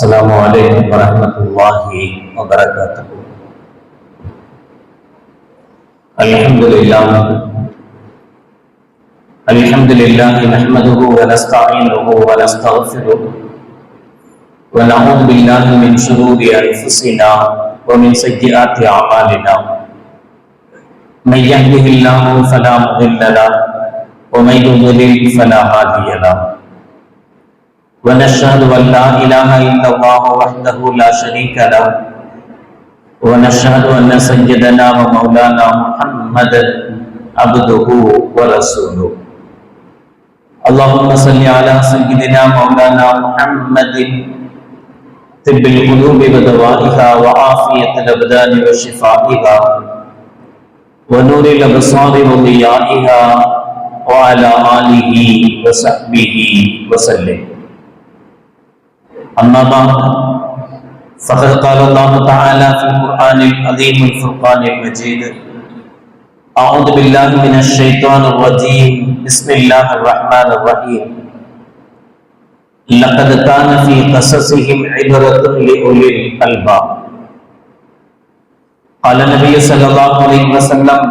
السلام عليكم ورحمة الله وبركاته. الحمد لله نحمده ونستعينه ونستغفره ونعوذ بالله من شرور أنفسنا ومن سيئات أعمالنا. من يهده الله فلا مضل له ومن يضلل فلا هادي له. ونشهد أن لا إله إلا الله وحده لا شريك له ونشهد أن سيدنا ومولانا محمدا عبده ورسوله. اللهم صل على سيدنا مولانا محمد طب القلوب ودوائها وعافية الأبدان وشفائها ونور الأبصار وضيائها وعلى آله وصحبه وسلم. أما بعد فقد قال الله تعالى في القرآن العظيم الفرقان المجيد: أعوذ بالله من الشيطان الرجيم بسم الله الرحمن الرحيم. لقد كان في قصصهم عبرة لأولي الألباب. قال النبي صلى الله عليه وسلم: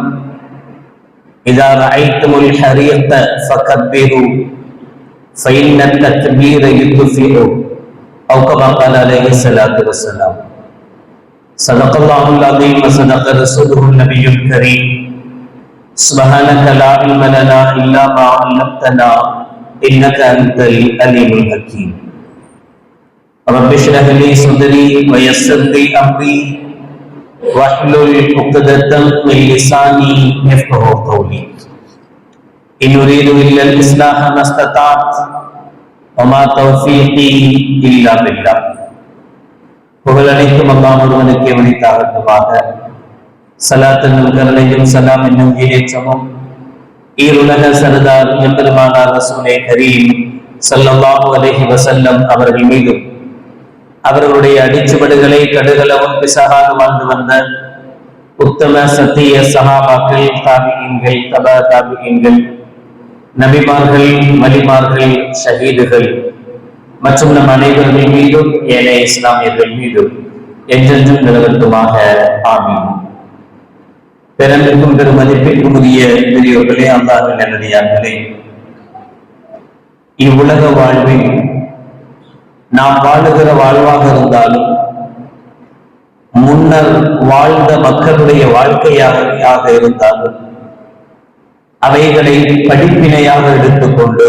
إذا رأيتم الحريق فكبروا فإن التكبير يطفئ، أو كما قال عليه الصلاة والسلام. صدق الله العظيم وصدق رسوله النبي الكريم. سبحانك لا علم لنا إلا ما علمتنا إنك أنت العليم الحكيم. رب اشرح لي صدري ويسر لي أمري واحلل عقدة من لساني يفقهوا قولي. إن أريد إلا الإصلاح ما استطعت وما توفيقي إلا بالله. புகழ் அனைத்தும் அல்லாஹ் ஒருவனுக்கே உரித்தாகட்டுமாக. ஸலாத் என்னும் கருணையும் சலாம் என்னும் ஈடேற்றமும் ஈருலக சர்தார் எம்பெருமானார் ரசூலே கரீம் ஸல்லல்லாஹு அலைஹி வஸல்லம் அவர்கள் மீதும், அவர்களுடைய அடிச்சுவடுகளை கடுகளவும் பிசகாக வாழ்ந்து வந்த உத்தம சத்திய சஹாபாக்கள், தாபிஈன்கள், தபா தாபிஈன்கள், நபிமார்கள், வலிமார்கள், ஷஹீதுகள் மற்றும் நம் அனைவர்கள் மீதும் ஏனைய இஸ்லாமியர்கள் மீதும் என்றென்றும் நிலவட்டுமாக. ஆமீன். பிறந்திருக்கும் பெரும் மதிப்பிற்கும் உரிய பெரியோர்களே, அல்லாஹ்வின் நல்லடியார்களே, இவ்வுலக வாழ்வில் நாம் வாழுகிற வாழ்வாக இருந்தாலும் முன்னர் வாழ்ந்த மக்களுடைய வாழ்க்கையாக இருந்தாலும் அவைகளை படிப்பினையாக எடுத்துக்கொண்டு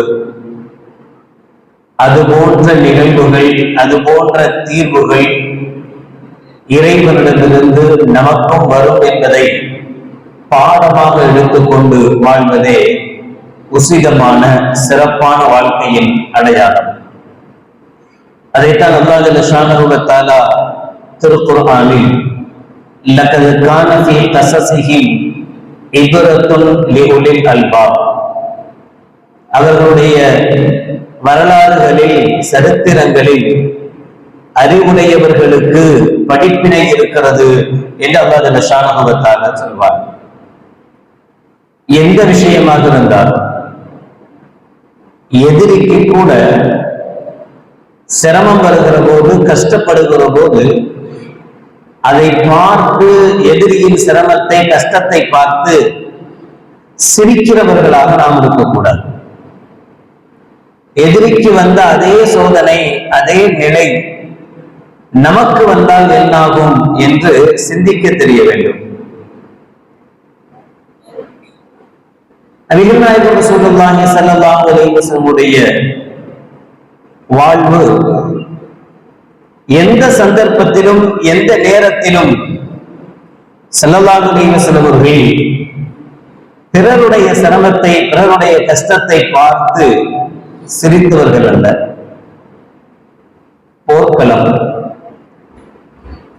அது போன்ற நிகழ்வுகள், அது போன்ற தீர்வுகள் இறைவனிடமிருந்து நமக்கும் வரும் என்பதை பாடமாக எடுத்துக்கொண்டு வாழ்வதே உசிதமான சிறப்பான வாழ்க்கையின் அடையாளம். அதைத்தான் அல்லாஹ் ஜல்ல ஷானஹு வ தஆலா திருக்குர்ஆனில் லகத் கான ஃபீ கஸஸிஹிம் இப்ரத்துன் லிஉலில் அல்பாப், அவர்களுடைய வரலாறுகளில், சரித்திரங்களில் அறிவுடையவர்களுக்கு படிப்பினை இருக்கிறது என்று அல்லாஹ் ஜல்ல ஷானஹு வ தஆலா சொல்வார். எந்த விஷயமாக இருந்தாலும் எதிரிக்கு கூட சிரமம் வருகிற போது, கஷ்டப்படுகிற போது அதை பார்த்து, எதிரியின் சிரமத்தை, கஷ்டத்தை பார்த்து சிரிக்கிறவர்களாக நாம் இருக்கக்கூடாது. எதிரிக்கு வந்த அதே சோதனை, அதே நிலை நமக்கு வந்தால் என்னாகும் என்று சிந்திக்க தெரிய வேண்டும். நபிகள் நாயகம் ஸல்லல்லாஹு அலைஹி வஸல்லம் வாழ்வு எந்த சந்தர்ப்பத்திலும், எந்த நேரத்திலும் ஸல்லல்லாஹு அலைஹி வஸல்லம் அவர்கள் பிறருடைய சிரமத்தை, பிறருடைய கஷ்டத்தை பார்த்து சிரித்தவர்கள் அல்ல. போர்க்களம்,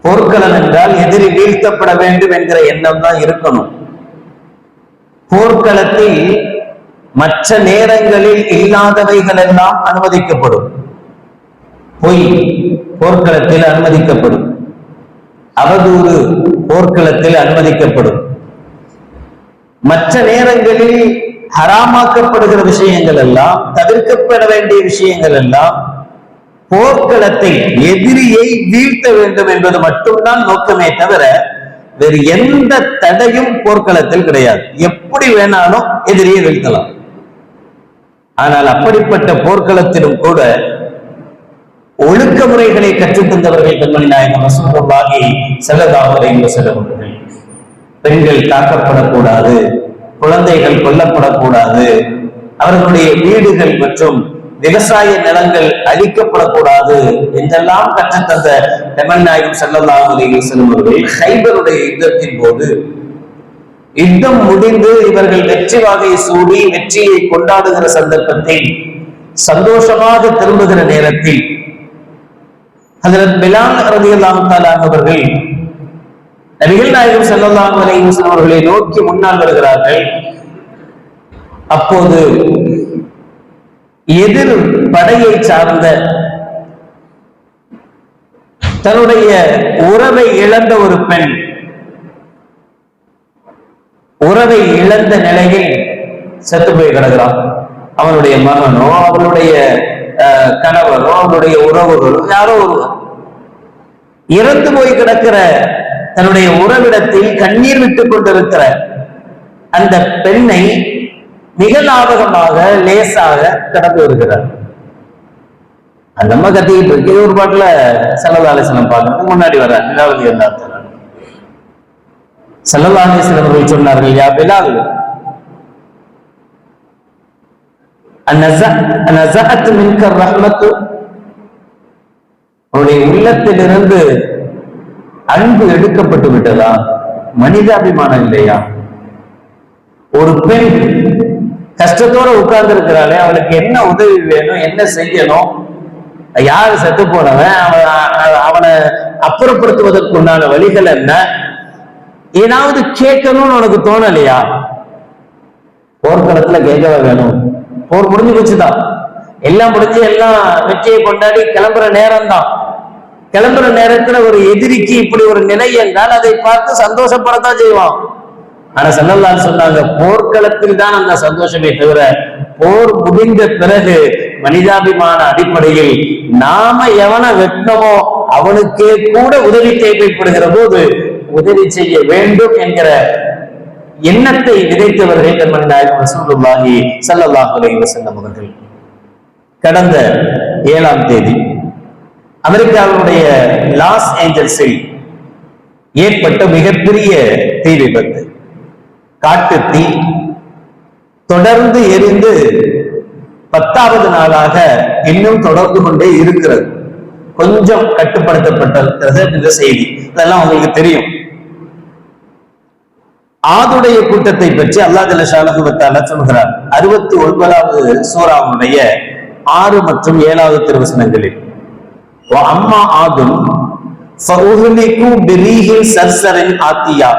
போர்க்களம் என்றால் எதிரி வீழ்த்தப்பட வேண்டும் என்கிற எண்ணம் தான் இருக்கணும். போர்க்களத்தில் மற்ற நேரங்களில் இல்லாதவைகள் எல்லாம் அனுமதிக்கப்படும். பொய் போர்க்களத்தில் அனுமதிக்கப்படும், அவதூறு போர்க்களத்தில் அனுமதிக்கப்படும். மற்ற நேரங்களில் ஹராமாக்கப்படுகிற விஷயங்கள் எல்லாம், தவிர்க்கப்பட வேண்டிய விஷயங்கள் எல்லாம் போர்க்களத்தில் எதிரியை வீழ்த்த வேண்டும் என்பது மட்டும்தான் நோக்கமே தவிர வேறு எந்த தடையும் போர்க்களத்தில் கிடையாது. எப்படி வேணாலும் எதிரியை வீழ்த்தலாம். ஆனால் அப்படிப்பட்ட போர்க்களத்திலும் கூட ஒழுக்க முறைகளை கற்றுத் தந்தவர்கள் கண்மணி நாயகம் ரசூலுல்லாஹி ஸல்லல்லாஹு அலைஹி வஸல்லம் அவர்கள். பெண்கள் தாக்கப்படக்கூடாது, குழந்தைகள் கொல்லப்படக்கூடாது, அவர்களுடைய வீடுகள் மற்றும் விவசாய நிலங்கள் அழிக்கப்படக்கூடாது என்றெல்லாம் கற்றுத்தந்த கண்மணி நாயகம் ஸல்லல்லாஹு அலைஹி வஸல்லம் அவர்கள் கைபருடைய யுத்தத்தின் போது யுத்தம் முடிந்து இவர்கள் வெற்றி வாகை சூடி வெற்றியை கொண்டாடுகிற சந்தர்ப்பத்தில் சந்தோஷமாக திரும்புகிற நேரத்தில் ஹஜ்ரத் பிலால் ரலியல்லாஹு தஆலா அவர்கள் நபிகள் நாயகம் ஸல்லல்லாஹு அலைஹி வஸல்லம் அவர்களை நோக்கி முன்னால் வருகிறார்கள். அப்போது எதிர் படையை சார்ந்த தன்னுடைய உறவை இழந்த ஒரு பெண், உறவை இழந்த நிலையில் செத்து போய் கிடக்கிறான். அவனுடைய மகனோ அவனுடைய கணவரோ அவனுடைய உறவுகளோ யாரோ ஒருவர் இறந்து போய் கிடக்கிற தன்னுடைய உறவிடத்தில் கண்ணீர் விட்டுக் கொண்டிருக்கிற அந்த பெண்ணை மிக லாபகமாக லேசாக கடந்து வருகிறார். அந்த அம்மா கத்திக்கிட்டு இருக்கு. ஒரு பாட்டுல ஸல்லல்லாஹு அலைஹி வஸல்லம் பார்க்கறதுக்கு முன்னாடி வர நிலாவதி இருந்தார். ஸல்லல்லாஹு அலைஹி வஸல்லம் அவர்கள் சொன்னார்கள், யா பிலால், அனஸஅத் மின்க ரஹ்மத்து, அவருடைய உள்ளத்திலிருந்து அன்பு எடுக்கப்பட்டு விட்டதா? மனிதாபிமானம் இல்லையா? ஒரு பெண் கஷ்டத்தோட உட்கார்ந்து இருக்கிறாளே, அவளுக்கு என்ன உதவி வேணும், என்ன செய்யணும், யாரு செத்து போனவன், அவனை அப்புறப்படுத்துவதற்குண்டான வழிகள் என்ன, ஏதாவது கேட்கணும்னு உனக்கு தோணலையா? போர்க்களத்துல கேட்கவே வேணும். போர் முடிஞ்சு வச்சுதான், எல்லாம் முடிஞ்சு எல்லாம் வெற்றியை கொண்டாடி கிளம்புற நேரம் தான். கிளம்புற நேரத்துல ஒரு எதிரிக்கு இப்படி ஒரு நிலை என்றால் அதை பார்த்து சந்தோஷப்படத்தான் செய்வான். ஆனா ஸல்லல்லாஹு அலைஹி சொன்னாங்க, போர்க்களத்தில் தான் அந்த சந்தோஷமே தவிர போர் முடிந்த பிறகு மனிதாபிமான அடிப்படையில் நாம எவனை வெட்டமோ அவனுக்கே கூட உதவி தேவைப்படுகிற போது உதவி செய்ய வேண்டும் என்கிற எண்ணத்தை விதைத்தவர்கள் கண்மணி நாயகம் ரசூலுல்லாஹி ஸல்லல்லாஹு அலைஹி வஸல்லம் அவர்கள். கடந்த 7ஆம் தேதி அமெரிக்காவுடைய லாஸ் ஏஞ்சல்ஸில் ஏற்பட்ட மிகப்பெரிய தீ விபத்து, காட்டு தீ தொடர்ந்து எரிந்து 10வது நாளாக இன்னும் தொடர்ந்து கொண்டே இருக்கிறது. கொஞ்சம் கட்டுப்படுத்தப்பட்டிருக்கிறது என்ற செய்தி இதெல்லாம் உங்களுக்கு தெரியும். ஆதுடைய கூட்டத்தை பற்றி அல்லாஹ் ஜல்ல ஷானஹு வ தஆலா சொல்கிறார் 69வது சூராவுடைய 6 மற்றும் 7வது திருவசனங்களில், வ அம்மா ஆதும் ஃபஉஹ்லிகு பிரீஹின் சர்சரின் ஆத்தியா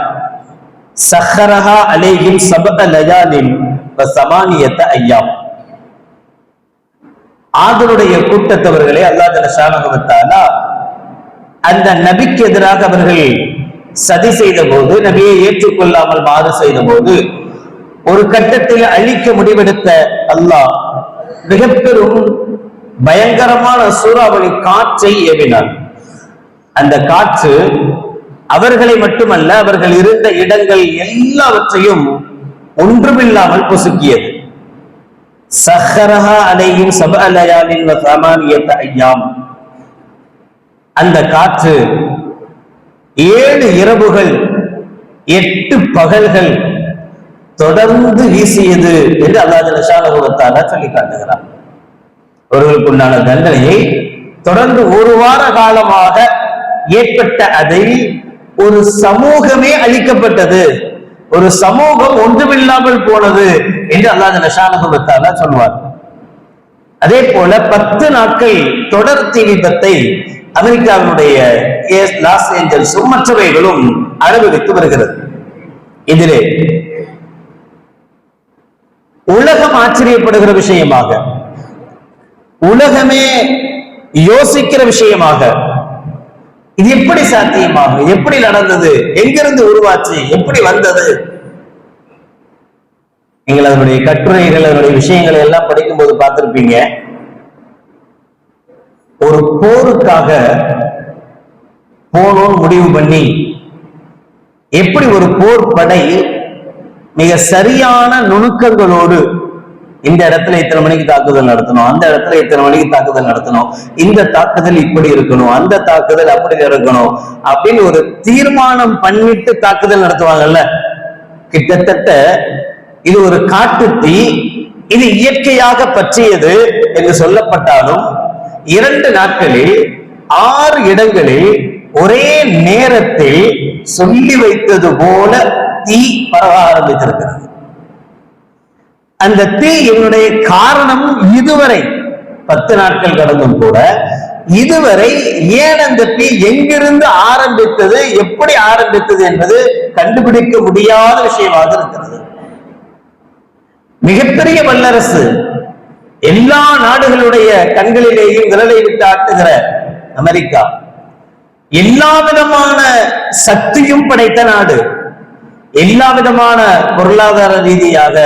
சஹரஹா அலைஹிம் சபஅ லயாலின் வ ஸமானியத அய்யாம். ஆதுடைய கூட்டத்தவர்களை அல்லாஹ் ஜல்ல ஷானஹு வ தஆலா அந்த நபிக்கு எதிராக அவர்கள் சதி செய்த போது, நபியை ஏற்றுக்கொள்ளாமல் மாறு செய்த போது, ஒரு கட்டத்தில் அழிக்க முடிவெடுத்த அல்லாஹ் மிக பெரும் பயங்கரமான சூறாவளி காற்றை ஏவினார். அந்த காற்று அவர்களை மட்டுமல்ல, அவர்கள் இருந்த இடங்கள் எல்லாவற்றையும் ஒன்றுமில்லாமல் பொசுக்கியது. சஹரஹா அலைஹிம் சபஅ லயாலின் வ ஸமானியத அய்யாம். அந்த காற்று 7 இரவுகள் 8 பகல்கள் தொடர்ந்து வீசியது என்று அல்லாஹ் ஜல்ல ஷானஹு வ தஆலா சொல்லி காட்டுகிறார். அவர்களுக்குண்டான தண்டனையை தொடர்ந்து 1 வார காலமாக ஏற்பட்ட அதை ஒரு சமூகமே அழிக்கப்பட்டது, ஒரு சமூகம் ஒன்றுமில்லாமல் போனது என்று அல்லாஹ் ஜல்ல ஷானஹு வ தஆலா சொல்வார். அதே போல 10 நாட்கள் தொடர் தீ விபத்தை அமெரிக்காவினுடைய லாஸ் ஏஞ்சல்ஸும் மற்றவைகளும் அனுபவித்து வருகிறது. இதிலே உலகம் ஆச்சரியப்படுகிற விஷயமாக, உலகமே யோசிக்கிற விஷயமாக, இது எப்படி சாத்தியமாக, எப்படி நடந்தது, எங்கிருந்து உருவாச்சு, எப்படி வந்தது? நீங்கள் அதனுடைய கட்டுரைகள், அதனுடைய விஷயங்களை எல்லாம் படிக்கும் போது பார்த்திருப்பீங்க. ஒரு போருக்காக போனோம் முடிவு பண்ணி, எப்படி ஒரு போர் படை மிக சரியான நுணுக்கங்களோடு இந்த இடத்துல இத்தனை மணிக்கு தாக்குதல் நடத்தணும், அந்த இடத்துல இத்தனை மணிக்கு தாக்குதல் நடத்தணும், இந்த தாக்குதல் இப்படி இருக்கணும், அந்த தாக்குதல் அப்படி இருக்கணும் அப்படின்னு ஒரு தீர்மானம் பண்ணிட்டு தாக்குதல் நடத்துவாங்கல்ல. கிட்டத்தட்ட இது ஒரு காட்டு தீ, இது இயற்கையாக பற்றியது என்று சொல்லப்பட்டாலும் 2 நாட்களில் 6 இடங்களில் ஒரே நேரத்தில் சொல்லி வைத்தது போல தீ பரவ ஆரம்பித்திருக்கிறது. அந்த தீ என்னுடைய காரணம் இதுவரை 10 நாட்கள் கடந்தும் கூட இதுவரை ஏன் அந்த தீ எங்கிருந்து ஆரம்பித்தது, எப்படி ஆரம்பித்தது என்பது கண்டுபிடிக்க முடியாத விஷயமாக இருக்கிறது. மிகப்பெரிய வல்லரசு, எல்லா நாடுகளுடைய கண்களிலேயும் விரலை விட்டு ஆட்டுகிற அமெரிக்கா, எல்லா விதமான சக்தியும் படைத்த நாடு, எல்லா விதமான பொருளாதார ரீதியாக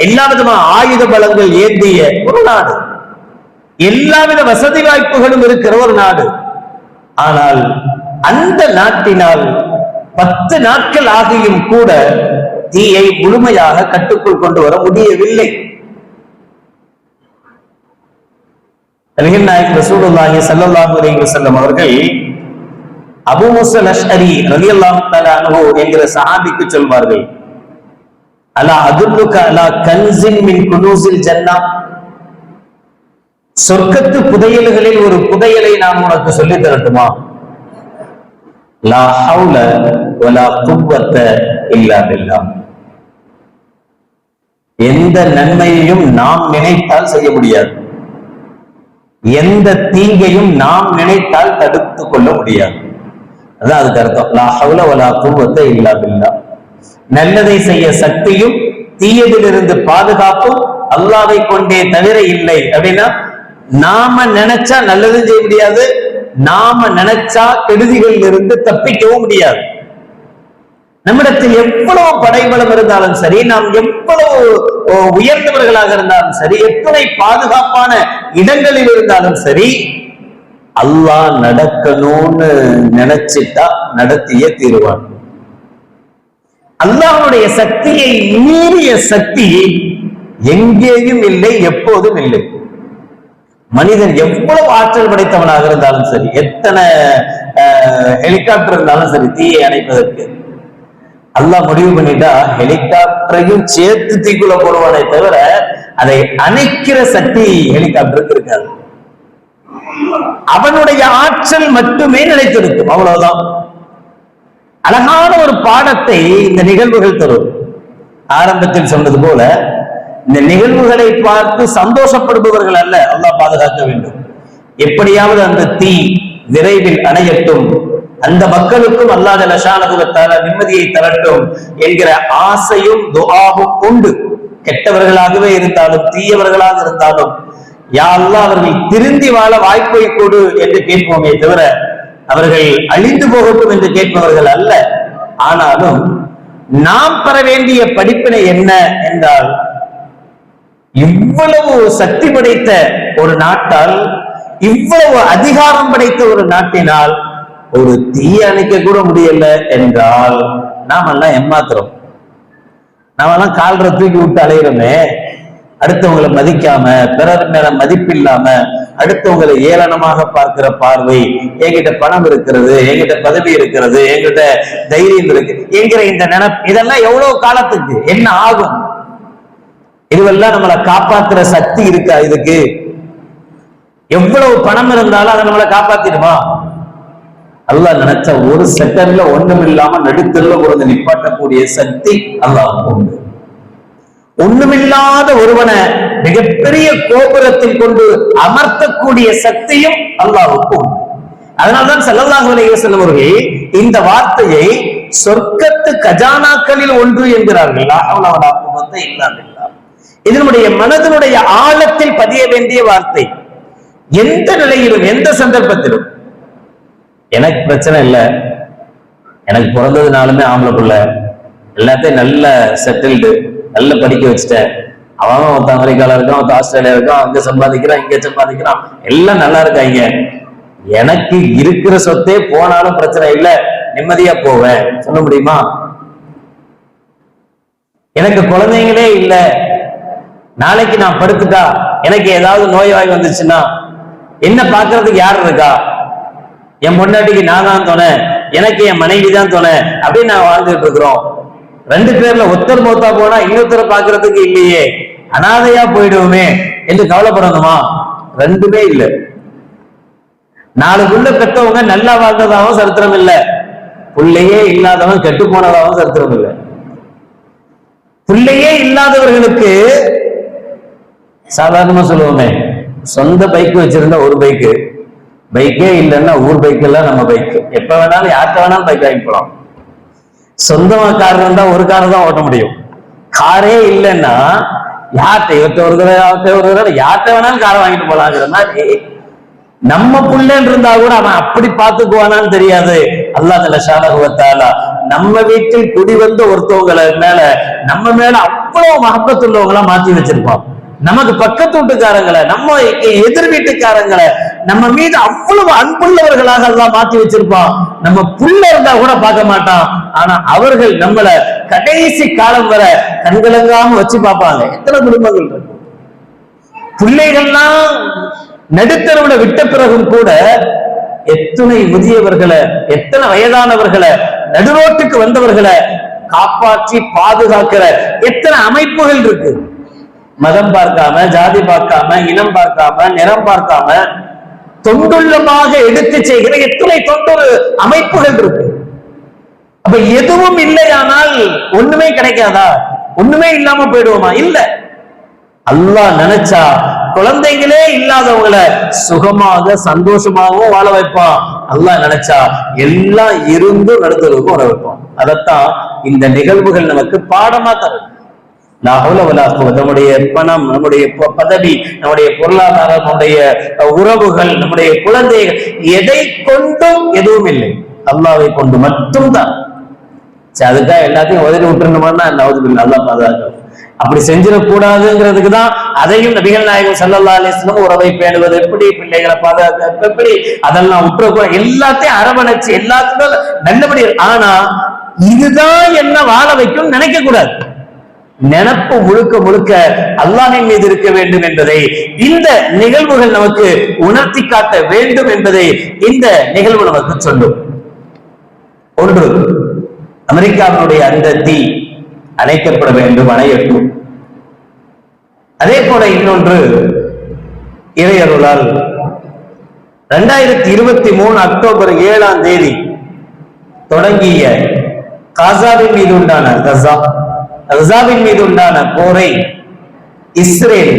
எல்லா விதமான ஆயுத பலங்கள் ஏந்திய ஒரு நாடு, எல்லாவித வசதி வாய்ப்புகளும் இருக்கிற ஒரு நாடு. ஆனால் அந்த நாட்டினால் 10 நாட்கள் ஆகியும் கூட தீயை முழுமையாக கட்டுக்குள் கொண்டு வர முடியவில்லை. நபிகள் நாயகம் ரசூலுல்லாஹி ஸல்லல்லாஹு அலைஹி வஸல்லம் அவர்கள் அபூ மூஸா அல்-அஷ்அரி ரலியல்லாஹு தஆலா அன்ஹு என்கிற சஹாபிக்கு சொல்வார்கள், அலா அதுல்லுக அலா கன்ஸின் மின் குனூஸில் ஜன்னah, சொர்க்கத்து புதையல்களில் ஒரு புதையலை நான் உனக்கு சொல்லி தரட்டுமா? லா ஹவுல வலா குவத்த இல்லா பில்லாஹ், எந்த நன்மையையும் நாம் நினைத்தால் செய்ய முடியாது, எந்த தீங்கையும் நாம் நினைத்தால் தடுத்துக் கொள்ள முடியாது. அதான் அதுக்கு அர்த்தம். லா ஹவுல வலா குவத்த இல்லா பில்லாஹ், நல்லதை செய்ய சக்தியும் தீயதிலிருந்து பாதுகாப்பும் அல்லாஹ்வை கொண்டே தவிர இல்லை. அப்படின்னா நாம நினைச்சா நல்லதும் செய்ய முடியாது, நாம நினைச்சா கெடுதிகளில் இருந்து தப்பிக்கவும் முடியாது. நம்மிடத்தில் எவ்வளவு படைபலம் இருந்தாலும் சரி, நாம் எவ்வளவு உயர்ந்தவர்களாக இருந்தாலும் சரி, எத்தனை பாதுகாப்பான இடங்களில் இருந்தாலும் சரி, அல்லாஹ் நடக்கணும்னு நினைச்சிட்டா நடத்தியே தீருவான். அல்லாஹ்வுடைய சக்தியை மீறிய சக்தி எங்கேயும் இல்லை, எப்போதும் இல்லை. மனிதன் எவ்வளவு ஆற்றல் படைத்தவனாக இருந்தாலும் சரி, எத்தனை ஹெலிகாப்டர் இருந்தாலும் சரி, தீயை அணைப்பதற்கு அல்லாஹ் முடிவு பண்ணிட்டா ஹெலிகாப்டரையும் சேர்த்து தீக்குள்ள போடுவானே தவிர அதை அணைக்கிற சக்தி ஹெலிகாப்டருக்கு இருக்காது. அவனுடைய ஆற்றல் மட்டுமே நிலைத்திருக்கும், அவ்வளவுதான். அழகான ஒரு பாடத்தை இந்த நிகழ்வுகள் தரும். ஆரம்பத்தில் சொன்னது போல இந்த நிகழ்வுகளை பார்த்து சந்தோஷப்படுபவர்கள் அல்ல, அல்லாஹ் பாதுகாக்க வேண்டும். எப்படியாவது அந்த தீ விரைவில் அணையட்டும், அந்த மக்களுக்கும் அல்லாஹ் ஜல்ல ஷானஹு வ தஆலா நிம்மதியை தரட்டும் என்கிற ஆசையும் துஆவும் உண்டு. கெட்டவர்களாகவே இருந்தாலும் தீயவர்களாக இருந்தாலும் யா அல்லாஹ் அவர்கள் திருந்தி வாழ வாய்ப்பை கொடு என்று கேட்போமே தவிர அவர்கள் அழிந்து போகட்டும் என்று கேட்பவர்கள் அல்ல. ஆனாலும் நாம் பெற வேண்டிய படிப்பினை என்ன என்றால், இவ்வளவு சக்தி படைத்த ஒரு நாட்டால், இவ்வளவு அதிகாரம் படைத்த ஒரு நாட்டினால் ஒரு தீ அணைக்க கூட முடியல என்றால் நாமெல்லாம் ஏமாத்துறோம். நாமெல்லாம் கால்ற தூக்கி விட்டு அலையிறோமே, அடுத்தவங்களை மதிக்காம, பிறர் மேல மதிப்பில்லாம, அடுத்தவங்களை ஏளனமாக பார்க்கிற பார்வை, என்கிட்ட பணம் இருக்கிறது, என்கிட்ட பதவி இருக்கிறது, என்கிட்ட தைரியம் இருக்கு என்கிற இந்த நினைப்பு, இதெல்லாம் எவ்வளவு காலத்துக்கு என்ன ஆகும்? இதுவெல்லாம் நம்மளை காப்பாத்துற சக்தி இருக்கா? இதுக்கு எவ்வளவு பணம் இருந்தாலும் அதை நம்மளை காப்பாத்திடுமா? அல்லாஹ் நினைச்ச ஒரு செகண்ட்ல ஒண்ணும் இல்லாம நடுத்தருல ஒரு நிப்பாட்டக்கூடிய சக்தி அல்லாஹ்வுக்கு உண்டு. ஒண்ணுமில்லாத ஒருவனை மிகப்பெரிய கோபுரத்தில் கொண்டு அமர்த்தக்கூடிய சக்தியும் அல்லாஹ்வுக்கு உண்டு. அதனால்தான் ஸல்லல்லாஹு அலைஹி வஸல்லம் அவர்கள் இந்த வார்த்தையை சொர்க்கத்து கஜானாக்களில் ஒன்று என்கிறார்கள். லா ஹவ்ல வலா குவத்த இல்லா பில்லாஹ். இது நம்முடைய மனதினுடைய ஆழத்தில் பதிய வேண்டிய வார்த்தை. எந்த நிலையிலும் எந்த சந்தர்ப்பத்திலும் எனக்கு பிரச்சனை இல்லை, எனக்கு பிறந்ததுனாலுமே ஆம்பளை பிள்ளை, எல்லாத்தையும் நல்ல செட்டில்டு, நல்ல படிக்க வச்சுட்டேன், அவன் ஒருத்த அமெரிக்கால இருக்கான், ஒருத்த ஆஸ்திரேலியா இருக்கான், அங்க சம்பாதிக்கிறான், இங்க சம்பாதிக்கிறான், எல்லாம் நல்லா இருக்காங்க. எனக்கு இருக்கிற சொத்தே போனாலும் பிரச்சனை இல்லை, நிம்மதியா போவேன் சொல்ல முடியுமா? எனக்கு குழந்தைங்களே இல்ல, நாளைக்கு நான் படுத்துட்டா எனக்கு ஏதாவது நோய்வாய் வந்துச்சுன்னா என்ன பாக்குறதுக்கு யார் இருக்கா? என் பொண்டாட்டிக்கு நான் தான் துணை, எனக்கு என் மனைவி தான் துணை அப்படின்னு நான் வாழ்ந்துட்டு இருக்கிறோம். 2 பேர்ல ஒருத்தர் மௌத்தா போனா இன்னொருத்தரை பாக்குறதுக்கு இல்லையே, அனாதையா போயிடுவோமே என்று கவலைப்படணுமா? 2மே இல்லை. 4 புள்ள பெற்றவங்க நல்லா வாழ்ந்ததாகவும் சரித்திரம் இல்லை, பிள்ளையே இல்லாதவன் கெட்டு போனதாகவும் சரித்திரம் இல்லை. பிள்ளையே இல்லாதவர்களுக்கு சாதாரணமா சொல்லுவோமே, சொந்த பைக் வச்சிருந்தா ஒரு பைக்கு, பைக்கே இல்லைன்னா ஊர் பைக் எல்லாம் நம்ம பைக், எப்ப வேணாலும் யார்கிட்ட வேணாலும் பைக் வாங்கி போலாம். சொந்தமா கார் இருந்தா ஒரு கார் தான் ஓட்ட முடியும். காரே இல்லைன்னா யார்கிட்ட ஒரு தடவை யார்கிட்ட வேணாலும் காரை வாங்கிட்டு போலாங்கிற மாதிரி நம்ம புள்ளன்னு இருந்தா கூட அவன் அப்படி பாத்துக்குவானான்னு தெரியாது. அல்லாஹ் ஜல்லஷானஹு வ தஆலா நம்ம வீட்டில் குடி வந்த ஒருத்தவங்களை மேல நம்ம மேல அவ்வளவு மஹப்பத் உள்ளவங்களா மாத்தி வச்சிருப்பான். நமக்கு பக்கத்து வீட்டுக்காரங்களை, நம்ம எதிர் வீட்டுக்காரங்களை நம்ம மீது அவ்வளவு அன்புள்ளவர்களாக எல்லாம் மாத்தி வச்சிருப்பான். நம்ம புள்ள இருந்தா கூட பார்க்க மாட்டான், ஆனா அவர்கள் நம்மள கடைசி காலம் வர கண்கலங்காம வச்சு பார்ப்பாங்க. எத்தனை குடும்பங்கள் இருக்கு, பிள்ளைகள்லாம் நடுத்தரவுல விட்ட பிறகும் கூட எத்தனை முதியவர்களை, எத்தனை வயதானவர்களை, நடுரோட்டுக்கு வந்தவர்களை காப்பாற்றி பாதுகாக்கிற எத்தனை அமைப்புகள் இருக்கு. மதம் பார்க்காம, ஜாதி பார்க்காம, இனம் பார்க்காம, நிறம் பார்க்காம தொண்டுள்ளமாக எடுத்து செய்கிற எத்தனை தொண்டு அமைப்புகள் இருக்கு. அப்ப எதுவும் இல்லையானால் ஒண்ணுமே கிடைக்காதா? ஒண்ணுமே இல்லாம போயிடுவோமா? இல்ல. அல்லாஹ் நினைச்சா குழந்தைகளே இல்லாதவங்களை சுகமாக சந்தோஷமாகவும் வாழ வைப்பான். அல்லாஹ் நினைச்சா எல்லாம் இருந்து நடத்துவதற்கும் வர வைப்பான். அதத்தான் இந்த நிகழ்வுகள் நமக்கு பாடமா தரும். நம்முடைய பணம், நம்முடைய பதவி, நம்முடைய பொருளாதாரம், நம்முடைய உறவுகள், நம்முடைய குழந்தைகள், எதை கொண்டும் எதுவும் இல்லை, அல்லாஹ்வை கொண்டு மட்டும்தான். அதுக்காக எல்லாத்தையும் உதவி விட்டுருந்தோம்னா அல்லாஹ் பாதுகாக்க. அப்படி செஞ்சிடக்கூடாதுங்கிறதுக்கு தான் அதையும் நபிகள் நாயகம் ஸல்லல்லாஹு அலைஹி வஸல்லம் உறவை பேணுவது எப்படி, பிள்ளைகளை பாதுகாக்க எப்படி, அதெல்லாம் விட்டுறக்கூடாது. எல்லாத்தையும் அரவணைச்சு எல்லாத்துக்கும் நல்லபடி. ஆனா இதுதான் என்ன வாழ வைக்கும் நினைக்க கூடாது. நினப்பு முழுக்க முழுக்க அல்லாஹ்வின் மீது இருக்க வேண்டும் என்பதை இந்த நிகழ்வுகள் நமக்கு உணர்த்தி காட்ட வேண்டும் என்பதை இந்த நிகழ்வு நமக்கு சொல்லும். ஒன்று, அமெரிக்காவினுடைய அந்த தீ அணைக்கப்பட வேண்டும், அணையட்டும். அதே போல இன்னொன்று, இறையருளால் 2023 அக்டோபர் 7ஆம் தேதி தொடங்கிய காசாவின் மீது உண்டான கசாவின் மீது உண்டான போரை இஸ்ரேல்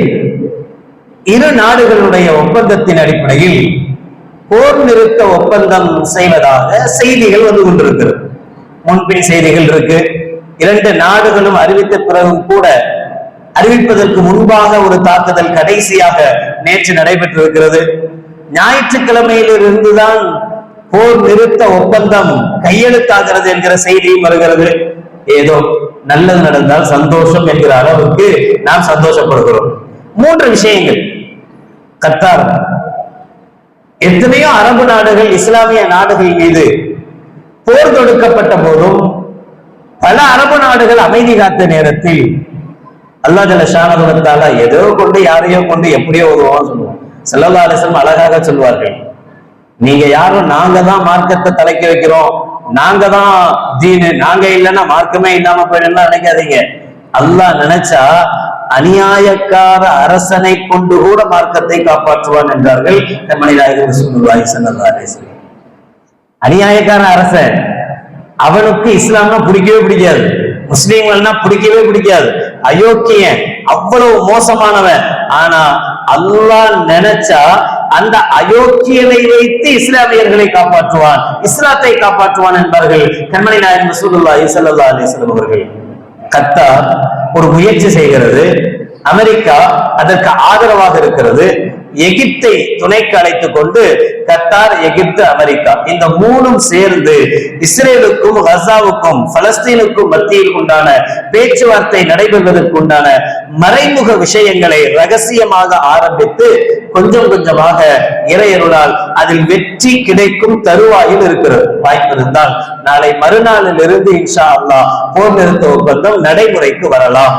இரு நாடுகளுடைய ஒப்பந்தத்தின் அடிப்படையில் போர் நிறுத்த ஒப்பந்தம் செய்வதாக செய்திகள் வந்து கொண்டிருக்கிறது. முன்பின் செய்திகள் இருக்கு. 2 நாடுகளும் அறிவித்த பிறகும் கூட அறிவிப்பதற்கு முன்பாக ஒரு தாக்குதல் கடைசியாக நேற்று நடைபெற்றிருக்கிறது. ஞாயிற்றுக்கிழமையிலிருந்துதான் போர் நிறுத்த ஒப்பந்தம் கையெழுத்தாகிறது என்கிற செய்தியும் வருகிறது. ஏதோ நல்லது நடந்தால் சந்தோஷம் என்கிற அளவுக்கு நாம் சந்தோஷப்படுகிறோம். 3 விஷயங்கள். கத்தார், எத்தனையோ அரபு நாடுகள், இஸ்லாமிய நாடுகள் மீது போர் தொடுக்கப்பட்ட போதும் பல அரபு நாடுகள் அமைதி காத்த நேரத்தில் அல்லாஹ் ஜல்லஷானஹு வ தஆலா ஏதோ கொண்டு யாரையோ கொண்டு எப்படியோ உதவுவான்னு சொல்லுவோம். ஸல்லல்லாஹு அலைஹி வஸல்லம் அழகாக சொல்வார்கள், நீங்க யாரும் நாங்க தான் மார்க்கத்தை தலைக்க வைக்கிறோம், நாங்க தான் தீனு, நாங்க இல்லைன்னா மார்க்கமே இல்லாம போயிடலாம் நினைக்காதீங்க. அல்லாஹ் நினைச்சா அநியாயக்கார அரசனை கொண்டு கூட மார்க்கத்தை காப்பாற்றுவான் என்றார்கள் கண்மணி நாயகம் ரசூலுல்லாஹி ஸல்லல்லாஹு அலைஹி வஸல்லம். அநியாயக்கார அரசன், அவனுக்கு இஸ்லாம்னா பிடிக்கவே பிடிக்காது, முஸ்லீம்கள்னா பிடிக்கவே பிடிக்காது, அயோக்கியன், அவ்வளவு மோசமானவன். ஆனா அல்லாஹ் நினைச்சா அந்த அயோக்கியனை வைத்து இஸ்லாமியர்களை காப்பாற்றுவான், இஸ்லாத்தை காப்பாற்றுவான் என்பார்கள் கண்மணி நாயகம் ரசூலுல்லாஹி ஸல்லல்லாஹு அலைஹி வஸல்லம் அவர்கள். கத்தார் ஒரு முயற்சி செய்கிறது, அமெரிக்கா அதற்கு ஆதரவாக இருக்கிறது. எகிப்தை துணைக்கு அழைத்துக் கொண்டு கத்தார், எகிப்து, அமெரிக்கா இந்த மூணும் சேர்ந்து இஸ்ரேலுக்கும் கசாவுக்கும் பலஸ்தீனுக்கும் மத்தியில் உண்டான பேச்சுவார்த்தை நடைபெறுவதற்கு உண்டான மறைமுக விஷயங்களை ரகசியமாக ஆரம்பித்து கொஞ்சம் கொஞ்சமாக இறையருளால் அதில் வெற்றி கிடைக்கும் தருவாயில் இருக்கிறது. வாய்ப்பு இருந்தால் நாளை மறுநாளில் இருந்து இன்ஷா அல்லாஹ் போர் நிறுத்த ஒப்பந்தம் நடைமுறைக்கு வரலாம்.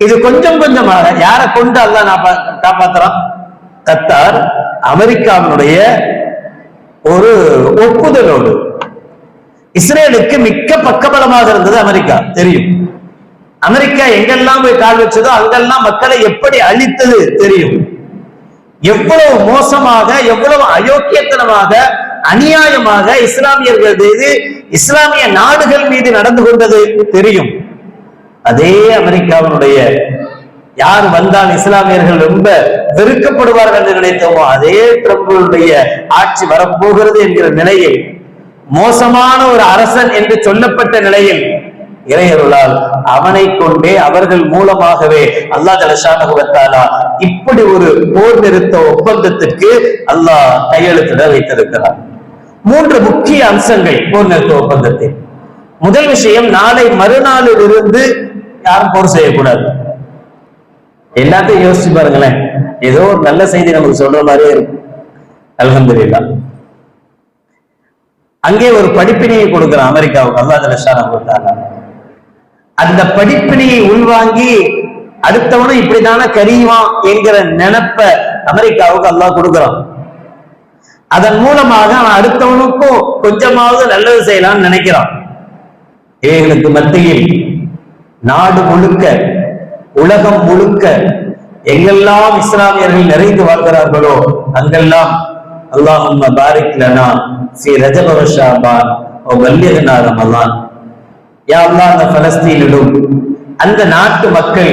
இது கொஞ்சம் கொஞ்சமாக யாரை கொண்டு அல்லாஹ் காப்பாத்துறான்? கத்தார், அமெரிக்காவினுடைய ஒரு ஒப்புதலோடு. இஸ்ரேலுக்கு மிக்க பக்கபலமாக இருந்தது அமெரிக்கா, தெரியும். அமெரிக்கா எங்கெல்லாம் போய் கால் வச்சதோ அங்கெல்லாம் மக்களை எப்படி அழித்தது தெரியும். எவ்வளவு மோசமாக, எவ்வளவு அயோக்கியத்தனமாக, அநியாயமாக இஸ்லாமியர்கள் மீது, இஸ்லாமிய நாடுகள் மீது நடந்து கொண்டது தெரியும். அதே அமெரிக்காவினுடைய யார் வந்தால் இஸ்லாமியர்கள் ரொம்ப வெறுக்கப்படுவார்கள் என்று நினைத்தோமோ அதே ட்ரம்புடைய ஆட்சி வரப்போகிறது என்கிற நிலையில், மோசமான ஒரு அரசன் என்று சொல்லப்பட்ட நிலையில் இறையருளால் அவனை கொண்டே அவர்கள் மூலமாகவே அல்லாஹ் ஜல்லஷானஹு வ தஆலா இப்படி ஒரு போர் நிறுத்த ஒப்பந்தத்திற்கு அல்லாஹ் கையெழுத்திட வைத்திருக்கிறார். 3 முக்கிய அம்சங்கள் போர் நிறுத்த ஒப்பந்தத்தில். முதல் விஷயம், நாளை மறுநாளில் இருந்து யாரும் போர் செய்யக்கூடாது. எல்லாத்தையும் யோசிச்சு பாருங்களேன், ஏதோ ஒரு நல்ல செய்தி நமக்கு சொல்ற மாதிரியே இருக்கும். அல்ஹம்துலில்லாஹ். அங்கே ஒரு படிப்பினையை கொடுக்கிறான் அமெரிக்காவுக்கு அல்லாஹ் ஜல்லஷானஹு வ தஆலா. அந்த படிப்பினையை உள்வாங்கி அடுத்தவனும் இப்படித்தான கரியுவான் என்கிற நினைப்ப அமெரிக்காவுக்கு அல்லாஹ் கொடுக்கிறான். அதன் மூலமாக அவன் அடுத்தவனுக்கும் கொஞ்சமாவது நல்லது செய்யலாம்னு நினைக்கிறான். இவைகளுக்கு மத்தியில் நாடு முழுக்க, உலகம் முழுக்க எங்கெல்லாம் இஸ்லாமியர்கள் நிறைந்து வாழ்கிறார்களோ அங்கெல்லாம் அல்லாஹும்ம பாரிக் லனா ஃபீ ரஜப வ ஷஅபான் வ பல்லிக்னா ரமலான். யா அல்லாஹ், அந்த பலஸ்தீனிலும் அந்த நாட்டு மக்கள்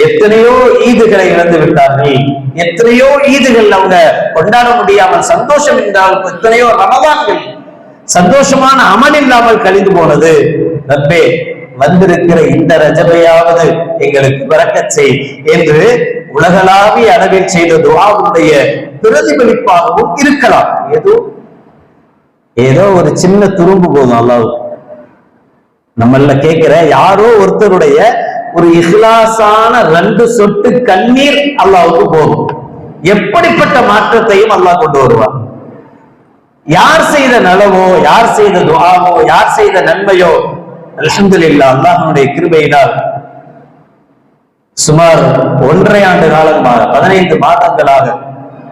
எத்தனையோ ஈதுகளை இழந்து விட்டார்கள், எத்தனையோ ஈதுகள் அவங்க கொண்டாட முடியாமல், சந்தோஷம் என்றால் எத்தனையோ ரமலான்கள் சந்தோஷமான அமல் இல்லாமல் கழிந்து போனது. ரப்பே, வந்திருக்கிற இந்த ரஜபையாவது எங்களுக்கு பரக்கத் செய் என்று உலகளாவிய அளவில் செய்த துஆவுடைய பிரதிபலிப்பாகவும் இருக்கலாம். ஏதோ ஒரு சின்ன துரும்பு போதும் அல்லாஹ் நம்மள கேட்கிற யாரோ ஒருத்தருடைய ஒரு இஹ்லாஸான 2 சொட்டு கண்ணீர் அல்லாஹ்வுக்கு போதும். எப்படிப்பட்ட மாற்றத்தையும் அல்லாஹ் கொண்டு வருவார். யார் செய்த நலவோ, யார் செய்த துஆவோ, யார் செய்த நன்மையோ, அல்ஹம்துலில்லாஹ் அல்லாஹ்வுடைய கிருபையினால் சுமார் 1.5 ஆண்டு காலமாக 15 மாதங்களாக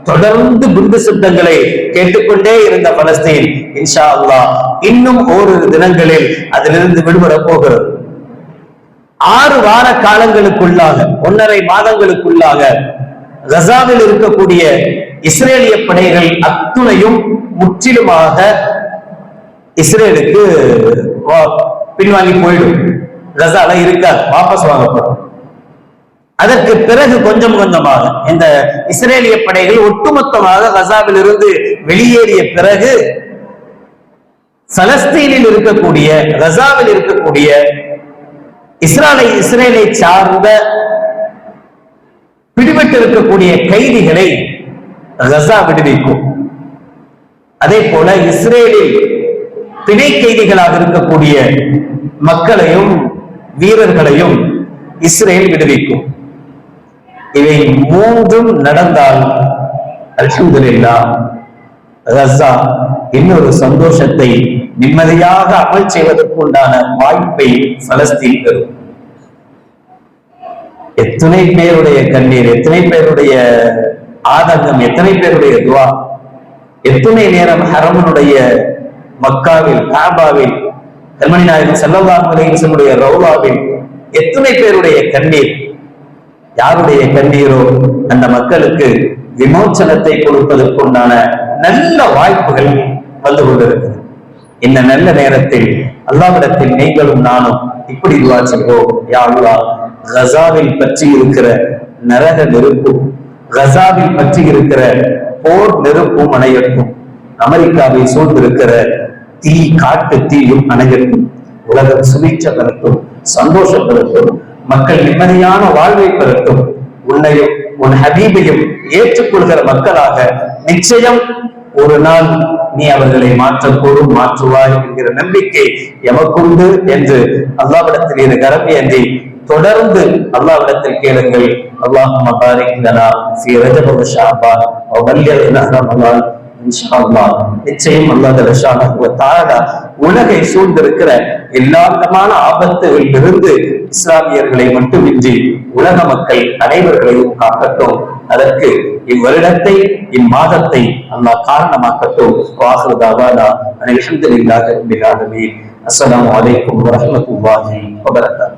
தொடர்ந்து குண்டு சப்தங்களை கேட்டுக்கொண்டே இருந்த பலஸ்தீன் இன்ஷா அல்லாஹ் இன்னும் ஓரிரு தினங்களில் அதிலிருந்து விடுபட போகிறது. 6 வார காலங்களுக்குள்ளாக, 1.5 மாதங்களுக்குள்ளாக கசாவில் இருக்கக்கூடிய இஸ்ரேலிய படைகள் அத்துணையும் முற்றிலுமாக இஸ்ரேலுக்கு பின்வாங்கி போயிடும். கசால இருக்காது, வாபஸ் வாங்கப்படும். அதற்கு பிறகு கொஞ்சம் கொஞ்சமாக இந்த இஸ்ரேலிய படைகள் ஒட்டுமொத்தமாக கசாவில் இருந்து வெளியேறிய பிறகு பலஸ்தீனில் இருக்கக்கூடிய, கசாவில் இருக்கக்கூடிய இஸ்ரேலை சார்ந்த பிடிபட்டு இருக்கக்கூடிய கைதிகளை கசா விடுவிக்கும். அதே போல இஸ்ரேலில் பிணை கைதிகளாக இருக்கக்கூடிய மக்களையும் வீரர்களையும் இஸ்ரேல் விடுவிக்கும். இவை 3ம் நடந்தால் அல்ஹம்துலில்லாஹ் கஸா இன்னொரு சந்தோஷத்தை நிம்மதியாக அமல் செய்வதற்குண்டான வாய்ப்பை பலஸ்தீன் பெறும். எத்தனை பேருடைய கண்ணீர், எத்தனை பேருடைய ஆதங்கம், எத்தனை பேருடைய துவா, எத்தனை நேரம் ஹரமனுடைய மக்காவில், காபாவில், கல்மணி நாயகம் ஸல்லல்லாஹு அலைஹி வஸல்லம் ரௌலாவில் எத்தனை பேருடைய கண்ணீர். யாருடைய கண்ணீரோ அந்த மக்களுக்கு விமோச்சனத்தை கொடுப்பதற்குண்டான நல்ல வாய்ப்புகள் வந்து கொண்டிருக்கிறது. இந்த நல்ல நேரத்தில் அல்லாஹ்விடத்தில் நீங்களும் நானும் இப்படி துஆ செய்வோம். யா அல்லாஹ், கஸாவில் பற்றி இருக்கிற நரக நெருப்பும், கஸாவில் பற்றி இருக்கிற போர் நெருப்பும் அணையட்டும். அமெரிக்காவை சூழ்ந்திருக்கிற தீ, காட்டு தீயும் அணையட்டும். உலகம் சுபீட்சம் பெறட்டும், சந்தோஷம் பெறட்டும், மக்கள் நிம்மதியான வாழ்வை பெறட்டும். உன்னையும் உன் ஹபீபையும் ஏற்றுக்கொள்கிற மக்களாக நிச்சயம் ஒரு நாள் நீ அவர்களை மாற்றக்கூடும், மாற்றுவாய் என்கிற நம்பிக்கை எமக்குண்டு என்று அல்லாஹ்விடத்தில் இரு கரம் ஏந்தி தொடர்ந்து அல்லாஹ்விடத்தில் கேளுங்கள். அல்லாஹும்ம பாரிக் லனா ஃபீ ரஜப வ ஷஅபான் வ பல்லிக்னா ரமலான் இன்ஷா அல்லாஹ். நிச்சயம் அல்லாஹ் ஜல்லஷானஹு வ தஆலா உலகை சூழ்ந்திருக்கிற எல்லா விதமான ஆபத்துகளில் இருந்து இஸ்லாமியர்களை மட்டுமின்றி உலக மக்கள் அனைவர்களையும் காக்கட்டும். அதற்கு இவ்வருடத்தை, இம்மாதத்தை அல்லாஹ் காரணமாக்கட்டும். வாஹிரு தஅவானா அல்ஹம்துலில்லாஹி ரப்பில் ஆலமீன். அஸ்ஸலாமு அலைக்கும் வரஹ்மத்துல்லாஹி வபரகாத்துஹு.